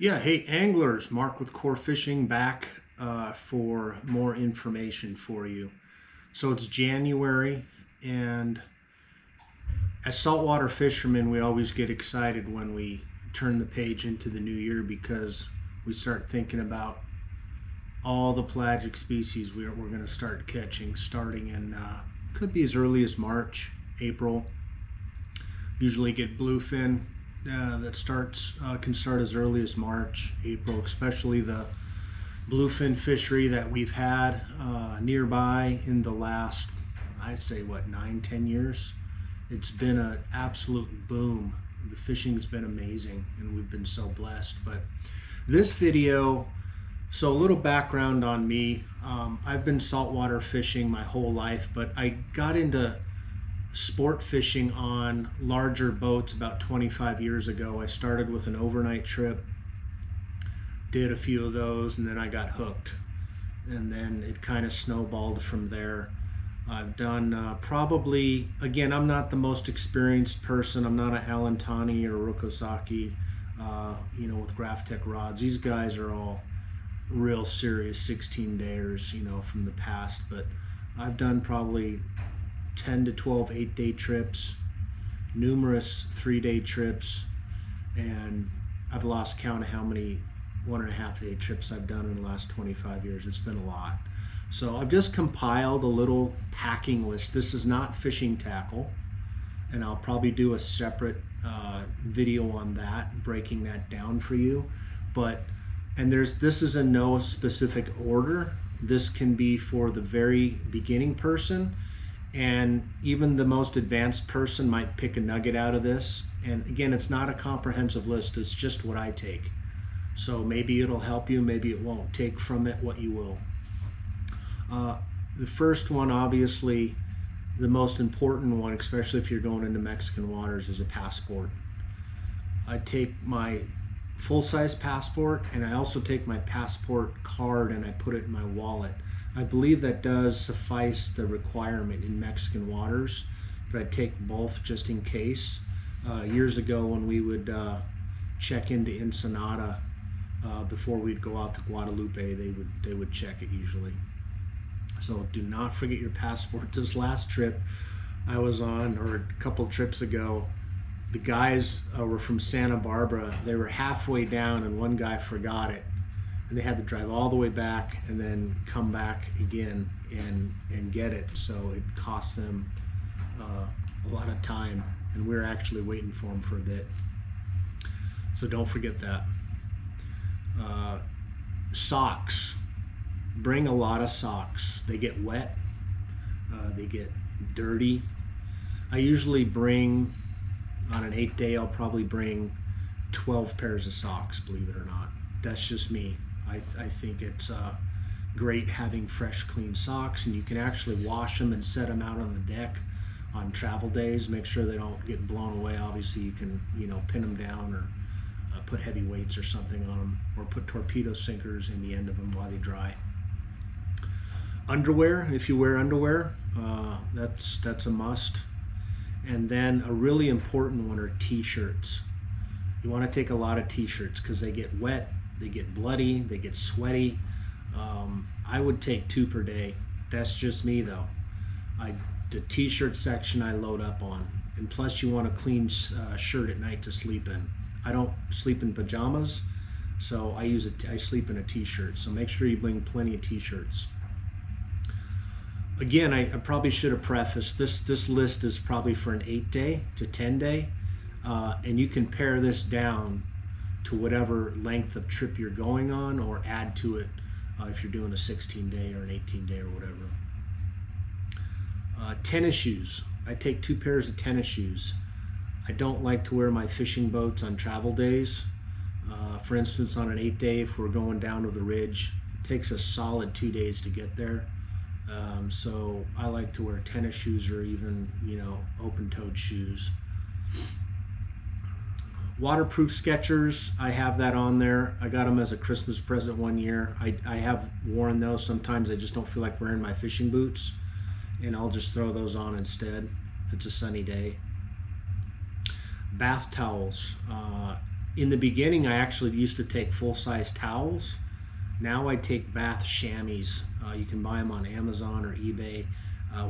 Yeah, hey anglers, Mark with Core Fishing back for more information for you. So it's January, and as saltwater fishermen, we always get excited when we turn the page into the new year because we start thinking about all the pelagic species we're going to start catching starting in, could be as early as March, April. Usually get bluefin that can start as early as March, April, especially the bluefin fishery that we've had nearby in the last, I'd say, 9-10 years. It's been an absolute boom. The fishing's been amazing, and we've been so blessed. But this video, so a little background on me. I've been saltwater fishing my whole life, but I got into sport fishing on larger boats about 25 years ago. I started with an overnight trip, did a few of those, and then I got hooked. And then it kind of snowballed from there. I've done probably, again, I'm not the most experienced person. I'm not a Alentani or a Rokosaki, with Graphtec rods. These guys are all real serious 16-dayers, from the past. But I've done probably 10 to 12 8-day trips, numerous 3-day trips, and I've lost count of how many 1.5-day trips I've done in the last 25 years. It's been a lot. So I've just compiled a little packing list. This is not fishing tackle, and I'll probably do a separate video on that, breaking that down for you. This is in no specific order. This can be for the very beginning person, and even the most advanced person might pick a nugget out of this. And again, it's not a comprehensive list. It's just what I take. So maybe it'll help you, maybe it won't. Take from it what you will. The first one, obviously, the most important one, especially if you're going into Mexican waters, is a passport. I take my full-size passport, and I also take my passport card and I put it in my wallet. I believe that does suffice the requirement in Mexican waters, but I take both just in case. Years ago, when we would check into Ensenada before we'd go out to Guadalupe, they would check it usually. So do not forget your passport. This last trip I was on, or a couple trips ago, the guys were from Santa Barbara. They were halfway down, and one guy forgot it, and they had to drive all the way back and then come back again and get it. So it cost them a lot of time, and we were actually waiting for them for a bit. So don't forget that. Socks. Bring a lot of socks. They get wet, they get dirty. I usually bring, on an 8-day, I'll probably bring 12 pairs of socks, believe it or not. That's just me. I think it's great having fresh, clean socks, and you can actually wash them and set them out on the deck on travel days. Make sure they don't get blown away. Obviously, you can pin them down, or put heavy weights or something on them, or put torpedo sinkers in the end of them while they dry. Underwear, if you wear underwear, that's a must. And then a really important one are t-shirts. You want to take a lot of t-shirts because they get wet, they get bloody, they get sweaty. I would take 2 per day. That's just me though. The t-shirt section I load up on, and plus you want a clean shirt at night to sleep in. I don't sleep in pajamas, so I sleep in a t-shirt. So make sure you bring plenty of t-shirts. Again, I probably should have prefaced this list is probably for an 8-day to 10-day, and you can pare this down to whatever length of trip you're going on, or add to it if you're doing a 16-day or an 18-day or whatever. Tennis shoes. I take 2 pairs of tennis shoes. I don't like to wear my fishing boats on travel days. For instance, on an 8-day, if we're going down to the ridge, it takes a solid 2 days to get there. So I like to wear tennis shoes, or even, open-toed shoes. Waterproof Skechers, I have that on there. I got them as a Christmas present one year. I have worn those. Sometimes I just don't feel like wearing my fishing boots, and I'll just throw those on instead if it's a sunny day. Bath towels. In the beginning, I actually used to take full-size towels. Now I take bath chamois. You can buy them on Amazon or eBay.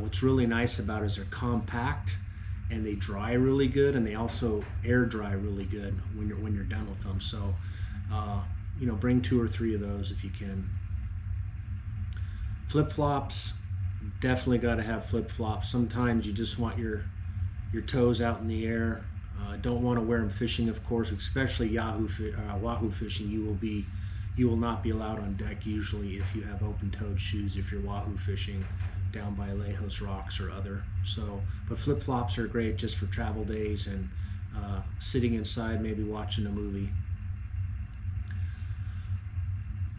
What's really nice about it is they're compact and they dry really good, and they also air dry really good when you're done with them. So, bring 2 or 3 of those if you can. Flip-flops, definitely got to have flip-flops. Sometimes you just want your toes out in the air. Don't want to wear them fishing, of course, especially wahoo fishing. You will not be allowed on deck usually if you have open-toed shoes if you're wahoo fishing down by Lejos Rocks or other. So, but flip-flops are great just for travel days and sitting inside, maybe watching a movie.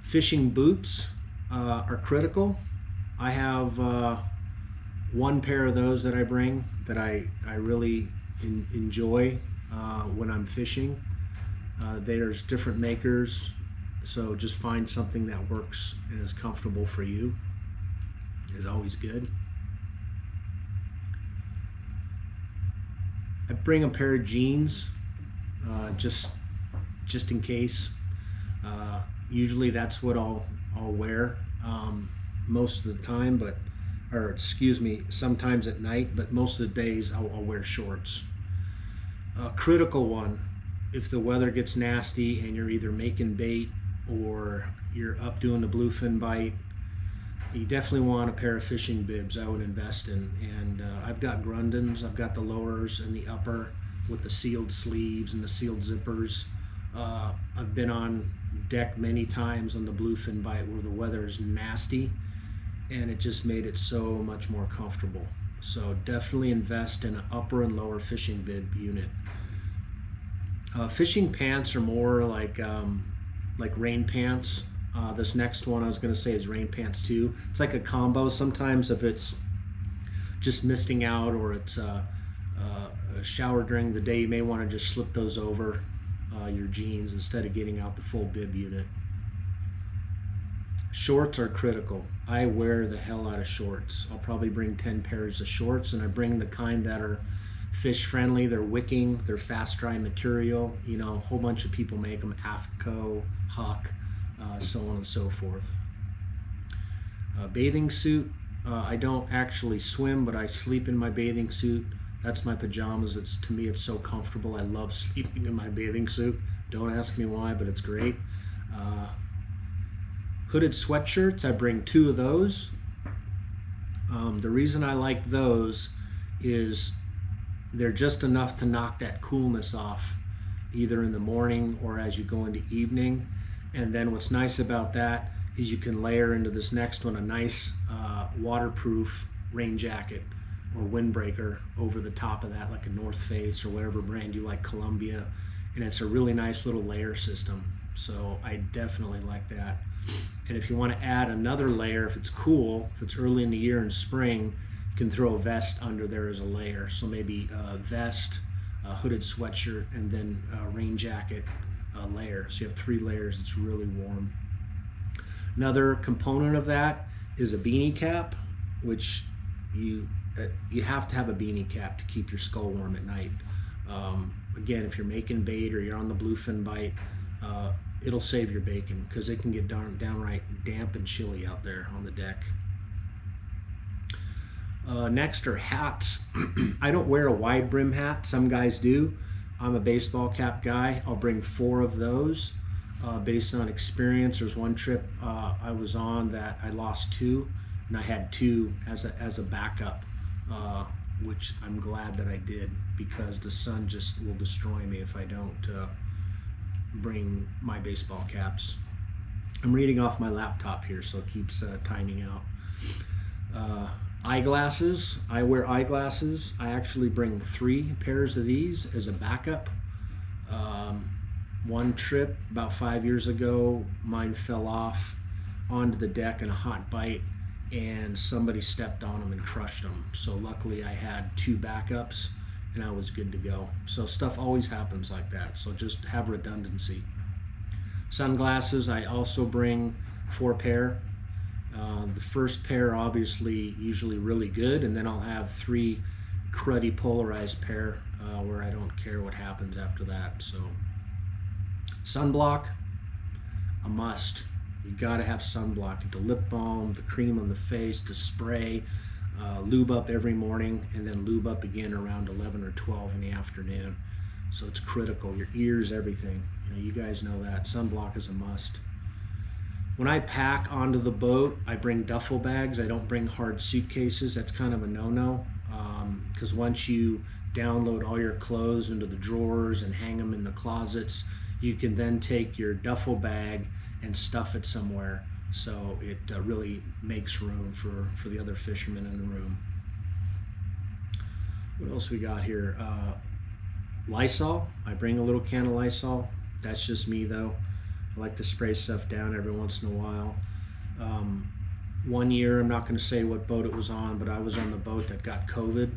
Fishing boots are critical. I have 1 pair of those that I bring that I really enjoy when I'm fishing. There's different makers, so just find something that works and is comfortable for you. Is always good. I bring a pair of jeans just in case. Usually that's what I'll wear most of the time, sometimes at night, but most of the days I'll wear shorts. A critical one, if the weather gets nasty and you're either making bait or you're up doing the bluefin bite, you definitely want a pair of fishing bibs I would invest in. And I've got Grundens, I've got the lowers and the upper with the sealed sleeves and the sealed zippers. I've been on deck many times on the bluefin bite where the weather is nasty, and it just made it so much more comfortable. So definitely invest in an upper and lower fishing bib unit. Fishing pants are more like rain pants. This next one I was going to say is rain pants too. It's like a combo. Sometimes if it's just misting out or it's a shower during the day, you may want to just slip those over your jeans instead of getting out the full bib unit. Shorts are critical. I wear the hell out of shorts. I'll probably bring 10 pairs of shorts, and I bring the kind that are fish friendly. They're wicking, they're fast dry material. A whole bunch of people make them, AFTCO, Huck, so on and so forth. Bathing suit. I don't actually swim, but I sleep in my bathing suit. That's my pajamas. To me, it's so comfortable. I love sleeping in my bathing suit. Don't ask me why, but it's great. Hooded sweatshirts, I bring 2 of those. The reason I like those is they're just enough to knock that coolness off either in the morning or as you go into evening. And then what's nice about that is you can layer into this next one a nice waterproof rain jacket or windbreaker over the top of that, like a North Face or whatever brand you like, Columbia. And it's a really nice little layer system. So I definitely like that. And if you want to add another layer, if it's cool, if it's early in the year in spring, you can throw a vest under there as a layer. So maybe a vest, a hooded sweatshirt, and then a rain jacket layer. So you have 3 layers. It's really warm. Another component of that is a beanie cap, which you have to have a beanie cap to keep your skull warm at night. Again, if you're making bait or you're on the bluefin bite, it'll save your bacon because it can get downright damp and chilly out there on the deck. Next are hats. I don't wear a wide brim hat. Some guys do. I'm a baseball cap guy. I'll bring 4 of those based on experience. There's one trip I was on that I lost 2, and I had 2 as a backup, which I'm glad that I did because the sun just will destroy me if I don't bring my baseball caps. I'm reading off my laptop here, so it keeps timing out. Eyeglasses. I wear eyeglasses. I actually bring 3 pairs of these as a backup. One trip about 5 years ago, mine fell off onto the deck in a hot bite, and somebody stepped on them and crushed them. So luckily I had 2 backups and I was good to go. So stuff always happens like that, so just have redundancy. Sunglasses, I also bring 4 pair. The first pair obviously usually really good, and then I'll have 3 cruddy polarized pair where I don't care what happens after that. So Sunblock, a must. You gotta have sunblock. The lip balm, the cream on the face, the spray, lube up every morning, and then lube up again around 11 or 12 in the afternoon. So it's critical. Your ears, everything. You guys know that. Sunblock is a must. When I pack onto the boat, I bring duffel bags. I don't bring hard suitcases. That's kind of a no-no, because once you download all your clothes into the drawers and hang them in the closets, you can then take your duffel bag and stuff it somewhere. So it really makes room for the other fishermen in the room. What else we got here? Lysol. I bring a little can of Lysol. That's just me though. I like to spray stuff down every once in a while. One year, I'm not going to say what boat it was on, but I was on the boat that got COVID,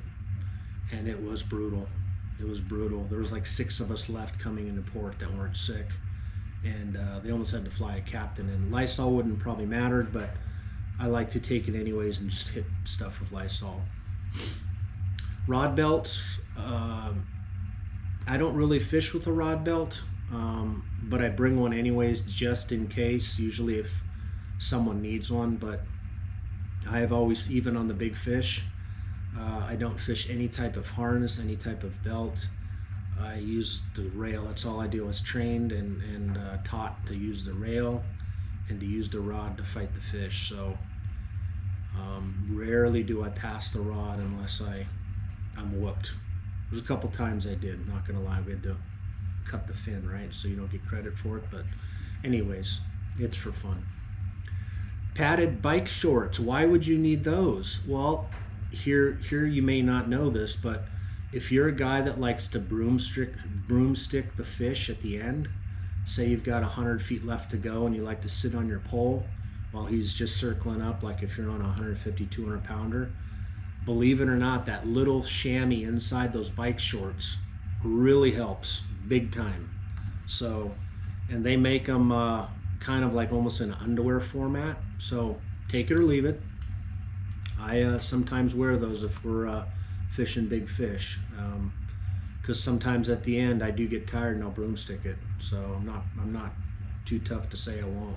and it was brutal. It was brutal. There was like 6 of us left coming into port that weren't sick, and they almost had to fly a captain. And Lysol wouldn't probably mattered, but I like to take it anyways and just hit stuff with Lysol. Rod belts. I don't really fish with a rod belt, but I bring one anyways just in case, usually if someone needs one. But I have always, even on the big fish, I don't fish any type of harness, any type of belt. I use the rail. That's all I do. I was trained and taught to use the rail and to use the rod to fight the fish. So rarely do I pass the rod unless I'm whooped. There's a couple times I did, not gonna lie. We had to cut the fin, right? So you don't get credit for it. But anyways, it's for fun. Padded bike shorts. Why would you need those? Well, here you may not know this, but if you're a guy that likes to broomstick the fish at the end, say you've got 100 feet left to go and you like to sit on your pole while he's just circling up, like if you're on a 150, 200 pounder, believe it or not, that little chamois inside those bike shorts really helps big time. So, and they make them kind of like almost an underwear format. So take it or leave it. I sometimes wear those if we're fishing big fish, because sometimes at the end I do get tired and I'll broomstick it. So I'm not too tough to say I won't.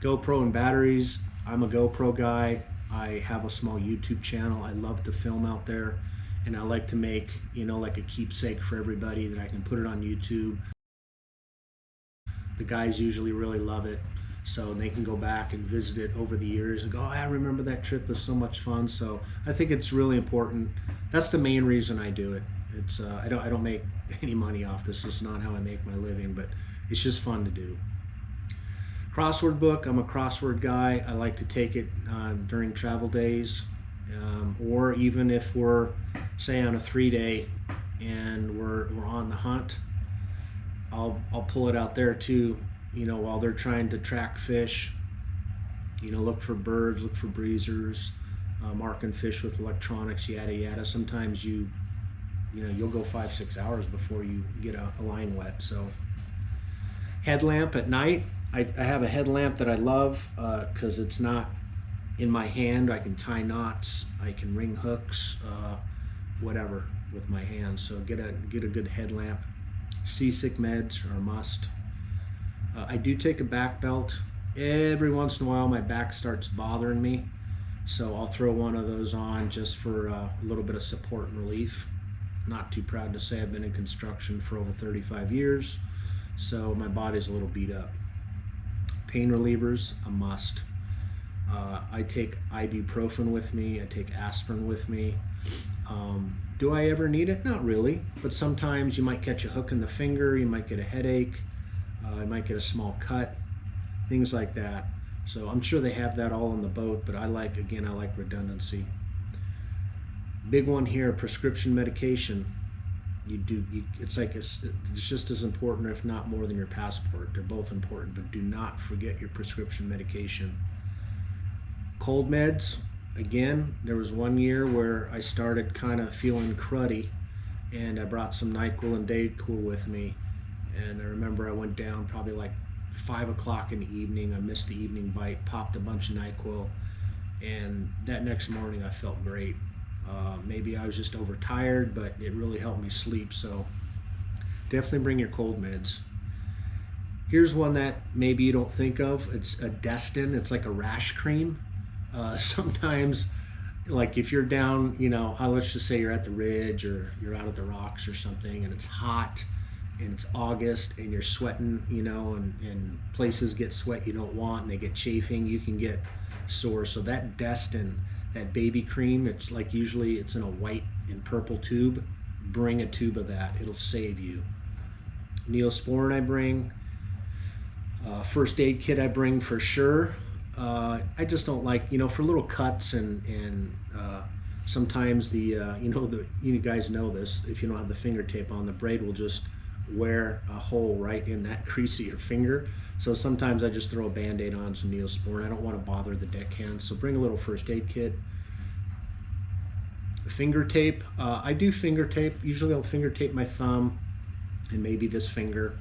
GoPro and batteries. I'm a GoPro guy. I have a small YouTube channel. I love to film out there, and I like to make, like a keepsake for everybody that I can put it on YouTube. The guys usually really love it, so they can go back and visit it over the years and go, oh, I remember that trip was so much fun. So I think it's really important. That's the main reason I do it. It's I don't make any money off this. This is not how I make my living, but it's just fun to do. Crossword book. I'm a crossword guy. I like to take it during travel days, or even if we're, say, on a 3-day and we're on the hunt, I'll pull it out there too, while they're trying to track fish. Look for birds, look for breezers, marking fish with electronics, yada yada. Sometimes you'll go 5-6 hours before you get a line wet. So headlamp at night. I have a headlamp that I love because it's not in my hand. I can tie knots, I can ring hooks, whatever with my hands. So get a good headlamp. Seasick meds are a must. I do take a back belt. Every once in a while my back starts bothering me, so I'll throw one of those on just for a little bit of support and relief. Not too proud to say I've been in construction for over 35 years, so my body's a little beat up. Pain relievers, a must. I take ibuprofen with me. I take aspirin with me. Do I ever need it? Not really, but sometimes you might catch a hook in the finger, you might get a headache, you might get a small cut, things like that. So I'm sure they have that all on the boat, but I like redundancy. Big one here, prescription medication. It's just as important, if not more, than your passport. They're both important, but do not forget your prescription medication. Cold meds. Again, there was one year where I started kind of feeling cruddy, and I brought some NyQuil and Dayquil with me. And I remember I went down probably like 5 o'clock in the evening. I missed the evening bite, popped a bunch of NyQuil, and that next morning I felt great. Maybe I was just overtired, but it really helped me sleep. So definitely bring your cold meds. Here's one that maybe you don't think of. It's a Destin. It's like a rash cream. Sometimes, like if you're down, let's just say you're at the ridge or you're out at the rocks or something, and it's hot and it's August and you're sweating, and places get sweat you don't want and they get chafing, you can get sore. So that Destin, that baby cream, it's like usually it's in a white and purple tube. Bring a tube of that. It'll save you. Neosporin I bring. First aid kit I bring for sure. I just don't like, for little cuts and sometimes you guys know this, if you don't have the finger tape on, the braid will just wear a hole right in that crease of your finger. So sometimes I just throw a Band-Aid on, some Neosporin. I don't want to bother the deckhands, so bring a little first aid kit. Finger tape. I do finger tape. Usually I'll finger tape my thumb and maybe this finger.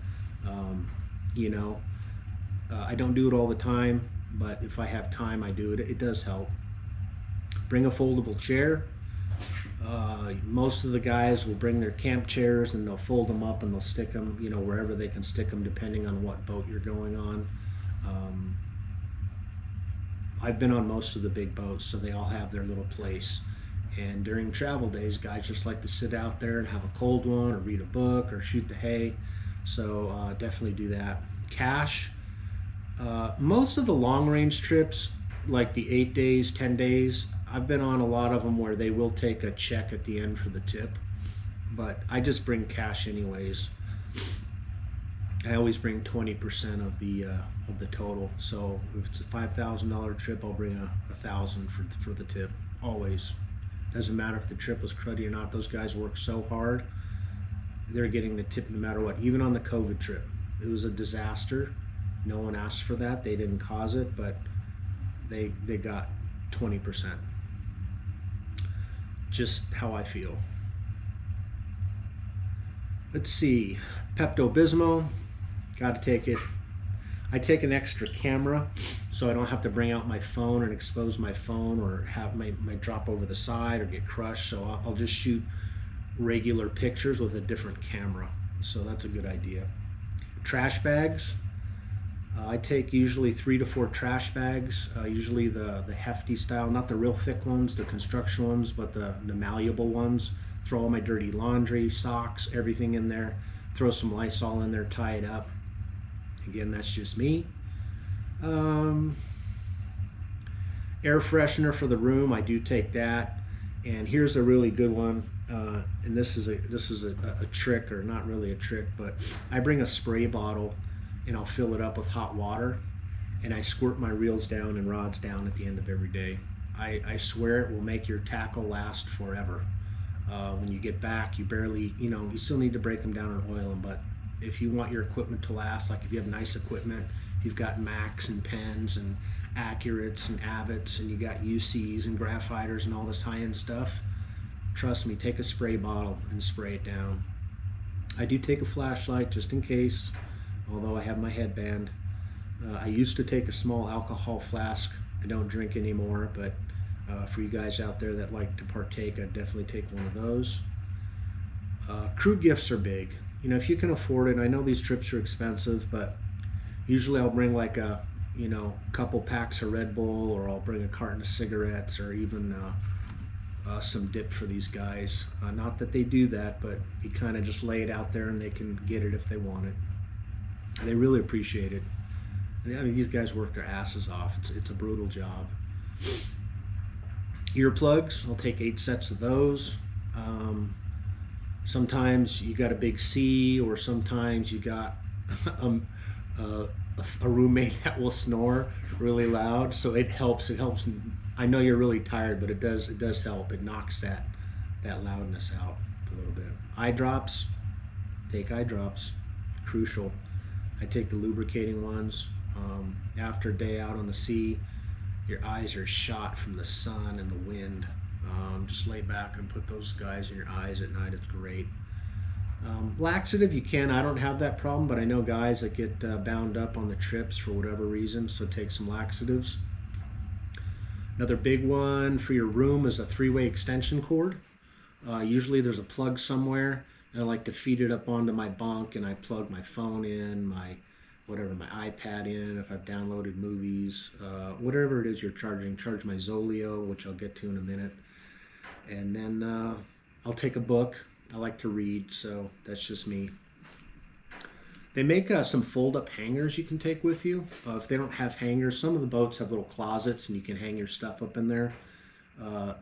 I don't do it all the time, but if I have time, I do it. It does help. Bring a foldable chair. Most of the guys will bring their camp chairs and they'll fold them up and they'll stick them, wherever they can stick them, depending on what boat you're going on. I've been on most of the big boats, so they all have their little place. And during travel days, guys just like to sit out there and have a cold one or read a book or shoot the hay. So definitely do that. Cash. Most of the long range trips, like the 8 days, 10 days, I've been on a lot of them where they will take a check at the end for the tip, but I just bring cash anyways. I always bring 20% of the total. So if it's a $5,000 trip, I'll bring $1,000 for the tip. Always. Doesn't matter if the trip was cruddy or not. Those guys work so hard. They're getting the tip no matter what. Even on the COVID trip, it was a disaster. No one asked for that. They didn't cause it, but they got 20%. Just how I feel. Let's see. Pepto-Bismol. Got to take it. I take an extra camera so I don't have to bring out my phone and expose my phone or have my drop over the side or get crushed. So I'll just shoot regular pictures with a different camera. So that's a good idea. Trash bags. I take usually 3 to 4 trash bags, usually the hefty style, not the real thick ones, the construction ones, but the malleable ones. Throw all my dirty laundry, socks, everything in there. Throw some Lysol in there, tie it up. Again, that's just me. Air freshener for the room, I do take that. And here's a really good one. And this is a trick, or not really a trick, but I bring a spray bottle and I'll fill it up with hot water and I squirt my reels down and rods down at the end of every day. I swear it will make your tackle last forever. When you get back, you barely, you still need to break them down and oil them, but if you want your equipment to last, like if you have nice equipment, you've got Macs and Pens and Accurates and Avets and you got UCs and Graphiters and all this high-end stuff, trust me, take a spray bottle and spray it down. I do take a flashlight just in case, although I have my headband. I used to take a small alcohol flask. I don't drink anymore, but for you guys out there that like to partake, I'd definitely take one of those. Crew gifts are big. If you can afford it, I know these trips are expensive, but usually I'll bring like a, couple packs of Red Bull, or I'll bring a carton of cigarettes, or even some dip for these guys. Not that they do that, but you kind of just lay it out there and they can get it if they want it. They really appreciate it. I mean, these guys work their asses off. It's a brutal job. Earplugs, I'll take 8 sets of those. Sometimes you got a big C, or sometimes you got a roommate that will snore really loud. So it helps. I know you're really tired, but it does help. It knocks that loudness out a little bit. Eye drops, take eye drops, crucial. I take the lubricating ones. After a day out on the sea, your eyes are shot from the sun and the wind. Just lay back and put those guys in your eyes at night. It's great. Laxative, you can. I don't have that problem, but I know guys that get bound up on the trips for whatever reason, so take some laxatives. Another big one for your room is a 3-way extension cord. Usually there's a plug somewhere, and I like to feed it up onto my bunk, and I plug my phone in, my iPad in if I've downloaded movies, whatever it is you're charging. Charge my Zoleo, which I'll get to in a minute, and then I'll take a book. I like to read, so that's just me. They make some fold-up hangers you can take with you. If they don't have hangers, some of the boats have little closets and you can hang your stuff up in there.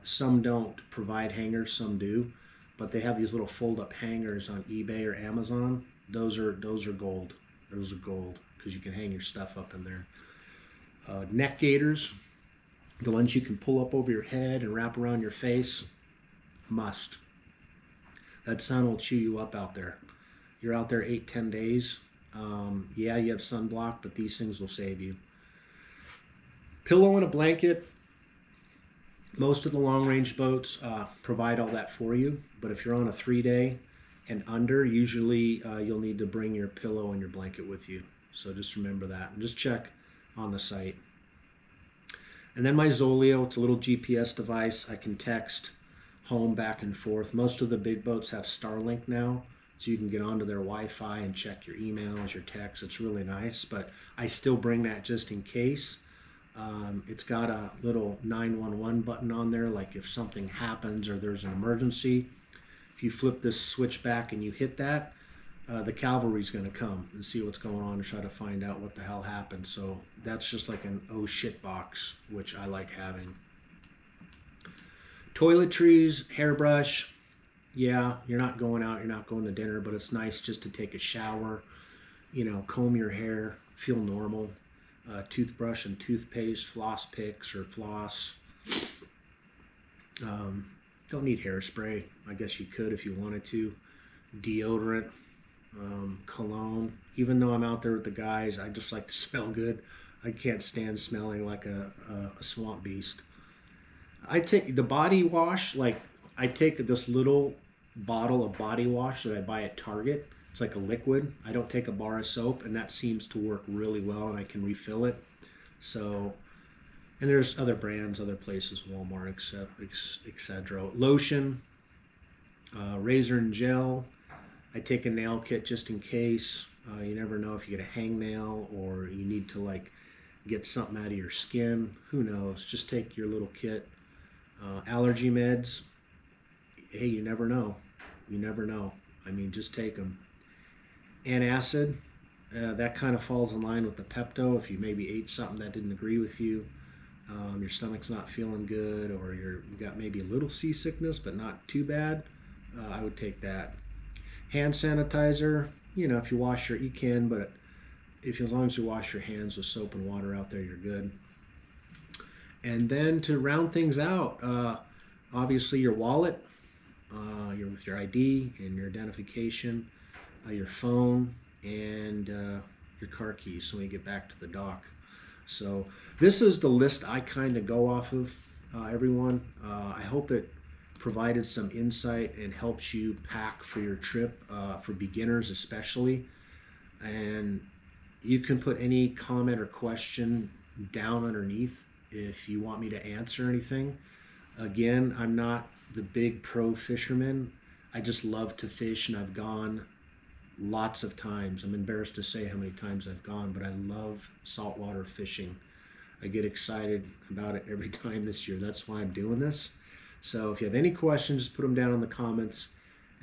Some don't provide hangers, some do, but they have these little fold-up hangers on eBay or Amazon. Those are gold. Those are gold because you can hang your stuff up in there. Neck gaiters, the ones you can pull up over your head and wrap around your face, must. That sun will chew you up out there. You're out there 8-10 days. Yeah, you have sunblock, but these things will save you. Pillow and a blanket. Most of the long-range boats provide all that for you, but if you're on a 3-day and under, usually you'll need to bring your pillow and your blanket with you. So just remember that, and just check on the site. And then my Zoleo, it's a little GPS device. I can text home back and forth. Most of the big boats have Starlink now, so you can get onto their Wi-Fi and check your emails, your texts. It's really nice, but I still bring that just in case. It's got a little 911 button on there, like if something happens or there's an emergency. If you flip this switch back and you hit that, the cavalry's going to come and see what's going on and try to find out what the hell happened. So that's just like an oh shit box, which I like having. Toiletries, hairbrush. Yeah, you're not going out, you're not going to dinner, but it's nice just to take a shower, comb your hair, feel normal. Toothbrush and toothpaste, floss picks or floss. Don't need hairspray. I guess you could if you wanted to. Deodorant, cologne. Even though I'm out there with the guys, I just like to smell good. I can't stand smelling like a swamp beast. I take the body wash, I take this little bottle of body wash that I buy at Target. It's like a liquid. I don't take a bar of soap, and that seems to work really well, and I can refill it. So, and there's other brands, other places, Walmart, etc. Lotion, razor and gel. I take a nail kit just in case. You never know if you get a hangnail or you need to get something out of your skin. Who knows? Just take your little kit. Allergy meds. Hey, you never know. You never know. I mean, just take them. Antacid, that kind of falls in line with the Pepto. If you maybe ate something that didn't agree with you, your stomach's not feeling good, or you got maybe a little seasickness, but not too bad, I would take that. Hand sanitizer, if you wash you can, but as long as you wash your hands with soap and water out there, you're good. And then to round things out, obviously your wallet, with your ID and your identification, your phone, and your car keys so when you get back to the dock. So this is the list I kind of go off of, everyone. I hope it provided some insight and helps you pack for your trip, for beginners especially. And you can put any comment or question down underneath if you want me to answer anything. Again, I'm not the big pro fisherman. I just love to fish, and I've gone lots of times. I'm embarrassed to say how many times I've gone, but I love saltwater fishing. I get excited about it every time this year. That's why I'm doing this. So if you have any questions, put them down in the comments,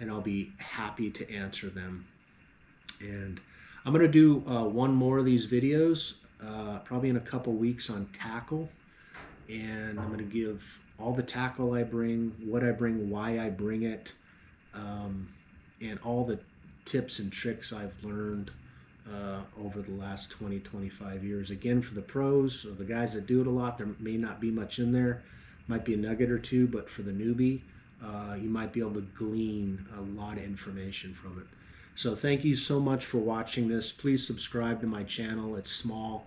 and I'll be happy to answer them. And I'm going to do one more of these videos, probably in a couple weeks, on tackle. And I'm going to give all the tackle I bring, what I bring, why I bring it, and all the tips and tricks I've learned over the last 20-25 years. Again, for the pros or the guys that do it a lot, there may not be much in there. Might be a nugget or two, but for the newbie, you might be able to glean a lot of information from it. So thank you so much for watching this. Please subscribe to my channel. It's small,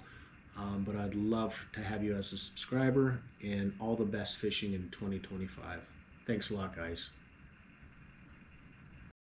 but I'd love to have you as a subscriber, and all the best fishing in 2025. Thanks a lot, guys.